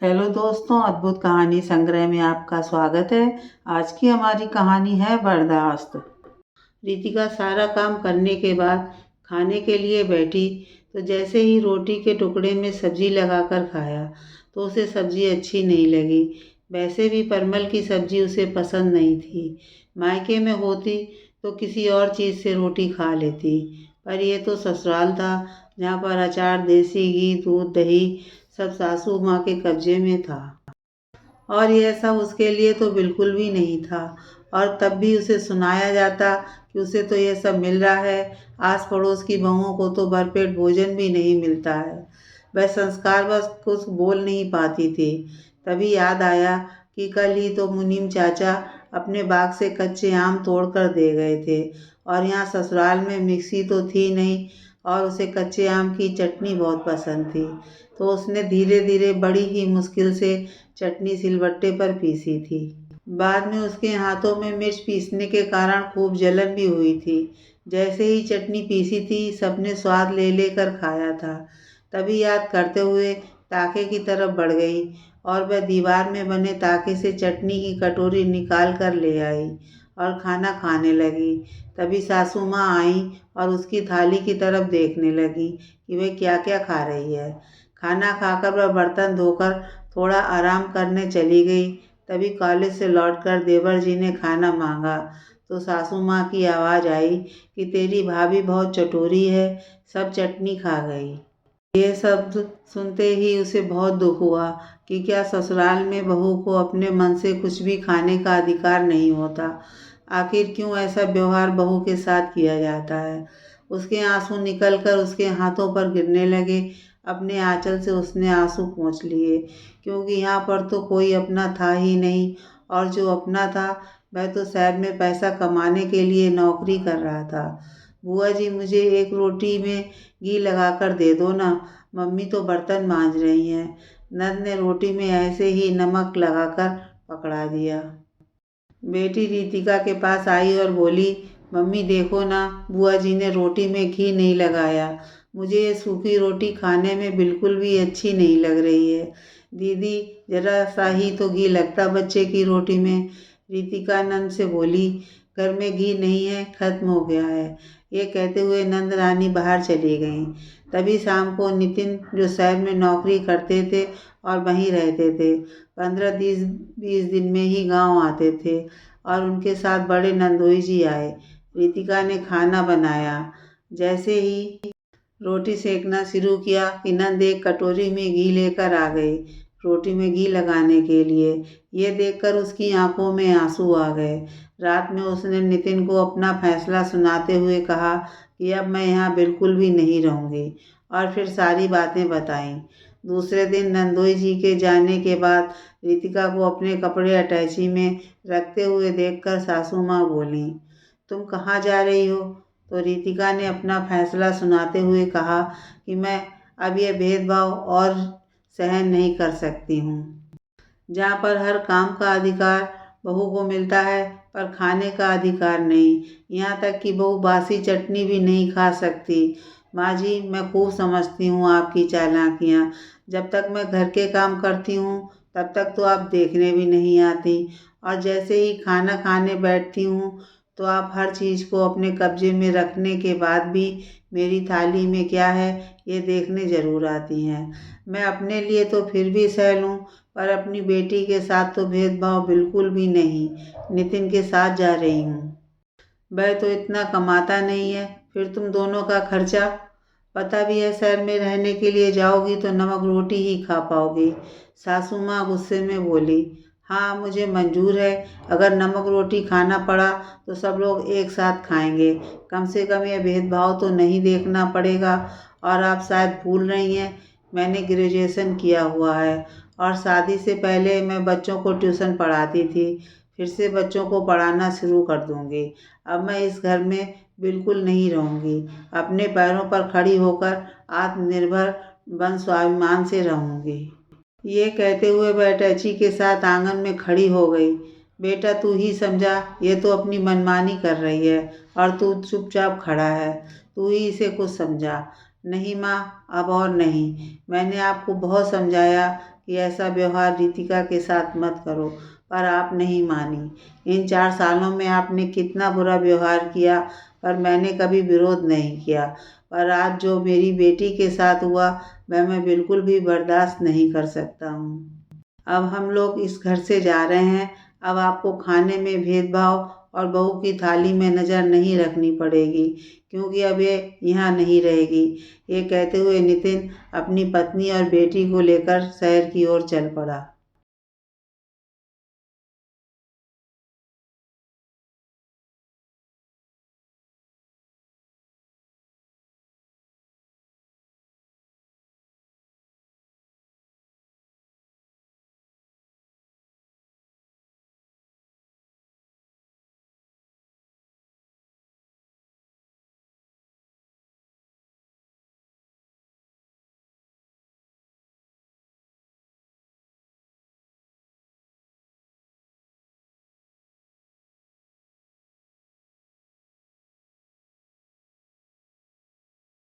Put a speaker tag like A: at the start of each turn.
A: Hello दोस्तों, अद्भुत कहानी संग्रह में आपका स्वागत है। आज की हमारी कहानी है बर्दाश्त। रितिका सारा काम करने के बाद खाने के लिए बैठी तो जैसे ही रोटी के टुकड़े में सब्जी लगाकर खाया तो उसे सब्जी अच्छी नहीं लगी। वैसे भी परमल की सब्जी उसे पसंद नहीं थी। मायके में होती तो किसी और चीज़ से रोटी खा लेती, पर यह तो ससुराल था जहाँ पर अचार, देसी घी, दूध, दही सब सासू माँ के कब्जे में था और यह सब उसके लिए तो बिल्कुल भी नहीं था। और तब भी उसे सुनाया जाता कि उसे तो यह सब मिल रहा है, आस पड़ोस की बहुओं को तो भरपेट भोजन भी नहीं मिलता है। वह संस्कार बस कुछ बोल नहीं पाती थी। तभी याद आया कि कल ही तो मुनीम चाचा अपने बाग से कच्चे आम तोड़ कर दे गए थे और यहाँ ससुराल में मिक्सी तो थी नहीं और उसे कच्चे आम की चटनी बहुत पसंद थी, तो उसने धीरे धीरे बड़ी ही मुश्किल से चटनी सिलबट्टे पर पीसी थी। बाद में उसके हाथों में मिर्च पीसने के कारण खूब जलन भी हुई थी। जैसे ही चटनी पीसी थी सबने स्वाद ले लेकर खाया था। तभी याद करते हुए ताके की तरफ बढ़ गई और वह दीवार में बने ताके से चटनी की कटोरी निकाल कर ले आई और खाना खाने लगी। तभी सासू माँ आई और उसकी थाली की तरफ देखने लगी कि वह क्या क्या खा रही है। खाना खाकर वह बर्तन धोकर थोड़ा आराम करने चली गई। तभी कॉलेज से लौटकर देवर जी ने खाना मांगा तो सासू माँ की आवाज़ आई कि तेरी भाभी बहुत चटोरी है, सब चटनी खा गई। ये शब्द सुनते ही उसे बहुत दुख हुआ कि क्या ससुराल में बहू को अपने मन से कुछ भी खाने का अधिकार नहीं होता। आखिर क्यों ऐसा व्यवहार बहू के साथ किया जाता है। उसके आंसू निकलकर उसके हाथों पर गिरने लगे। अपने आंचल से उसने आंसू पोंछ लिए, क्योंकि यहाँ पर तो कोई अपना था ही नहीं और जो अपना था वह तो शहर में पैसा कमाने के लिए नौकरी कर रहा था। बुआ जी, मुझे एक रोटी में घी लगाकर दे दो ना, मम्मी तो बर्तन मांज रही हैं। नंद ने रोटी में ऐसे ही नमक लगाकर पकड़ा दिया। बेटी रितिका के पास आई और बोली, मम्मी देखो ना, बुआ जी ने रोटी में घी नहीं लगाया। मुझे ये सूखी रोटी खाने में बिल्कुल भी अच्छी नहीं लग रही है। दीदी, जरा सा ही तो घी लगता बच्चे की रोटी में। रितिका नंद से बोली, घर में घी नहीं है, खत्म हो गया है। ये कहते हुए नंद रानी बाहर चली गईं। तभी शाम को नितिन, जो शहर में नौकरी करते थे और वहीं रहते थे, 15-20 दिन में ही गांव आते थे और उनके साथ बड़े नंदोई जी आए। रितिका ने खाना बनाया। जैसे ही रोटी सेकना शुरू किया कि नंद एक कटोरी में घी लेकर आ गई रोटी में घी लगाने के लिए। ये देखकर उसकी आंखों में आंसू आ गए। रात में उसने नितिन को अपना फैसला सुनाते हुए कहा कि अब मैं यहाँ बिल्कुल भी नहीं रहूँगी, और फिर सारी बातें बताईं। दूसरे दिन नंदोई जी के जाने के बाद रितिका को अपने कपड़े अटैची में रखते हुए देखकर सासू माँ बोलीं, तुम कहाँ जा रही हो? तो रितिका ने अपना फैसला सुनाते हुए कहा कि मैं अब यह भेदभाव और सहन नहीं कर सकती हूँ। जहाँ पर हर काम का अधिकार बहू को मिलता है पर खाने का अधिकार नहीं, यहाँ तक कि बहू बासी चटनी भी नहीं खा सकती। माँ जी, मैं खूब समझती हूँ आपकी चालाकियाँ। जब तक मैं घर के काम करती हूँ तब तक तो आप देखने भी नहीं आती, और जैसे ही खाना खाने बैठती हूँ तो आप हर चीज़ को अपने कब्जे में रखने के बाद भी मेरी थाली में क्या है ये देखने ज़रूर आती हैं। मैं अपने लिए तो फिर भी सह लूँ, पर अपनी बेटी के साथ तो भेदभाव बिल्कुल भी नहीं। नितिन के साथ जा रही हूँ, वह तो इतना कमाता नहीं है, फिर तुम दोनों का खर्चा। पता भी है शहर में रहने के लिए जाओगी तो नमक रोटी ही खा पाओगी। सासू माँ गुस्से में बोली, हाँ मुझे मंजूर है, अगर नमक रोटी खाना पड़ा तो सब लोग एक साथ खाएंगे। कम से कम यह भेदभाव तो नहीं देखना पड़ेगा। और आप शायद भूल रही हैं, मैंने ग्रेजुएशन किया हुआ है और शादी से पहले मैं बच्चों को ट्यूशन पढ़ाती थी, फिर से बच्चों को पढ़ाना शुरू कर दूँगी। अब मैं इस घर में बिल्कुल नहीं रहूँगी। अपने पैरों पर खड़ी होकर आत्मनिर्भर बन स्वाभिमान से रहूँगी। ये कहते हुए वह अटैची के साथ आंगन में खड़ी हो गई। बेटा, तू ही समझा, ये तो अपनी मनमानी कर रही है और तू चुपचाप खड़ा है। तू ही इसे कुछ समझा। नहीं माँ, अब और नहीं। मैंने आपको बहुत समझाया, कि ऐसा व्यवहार रितिका के साथ मत करो, पर आप नहीं मानी। इन 4 सालों में आपने कितना बुरा व्यवहार किया, पर मैंने कभी विरोध नहीं किया। पर आज जो मेरी बेटी के साथ हुआ, वह मैं बिल्कुल भी बर्दाश्त नहीं कर सकता हूँ। अब हम लोग इस घर से जा रहे हैं। अब आपको खाने में भेदभाव और बहू की थाली में नज़र नहीं रखनी पड़ेगी, क्योंकि अब ये यहाँ नहीं रहेगी। ये कहते हुए नितिन अपनी पत्नी और बेटी को लेकर शहर की ओर चल पड़ा।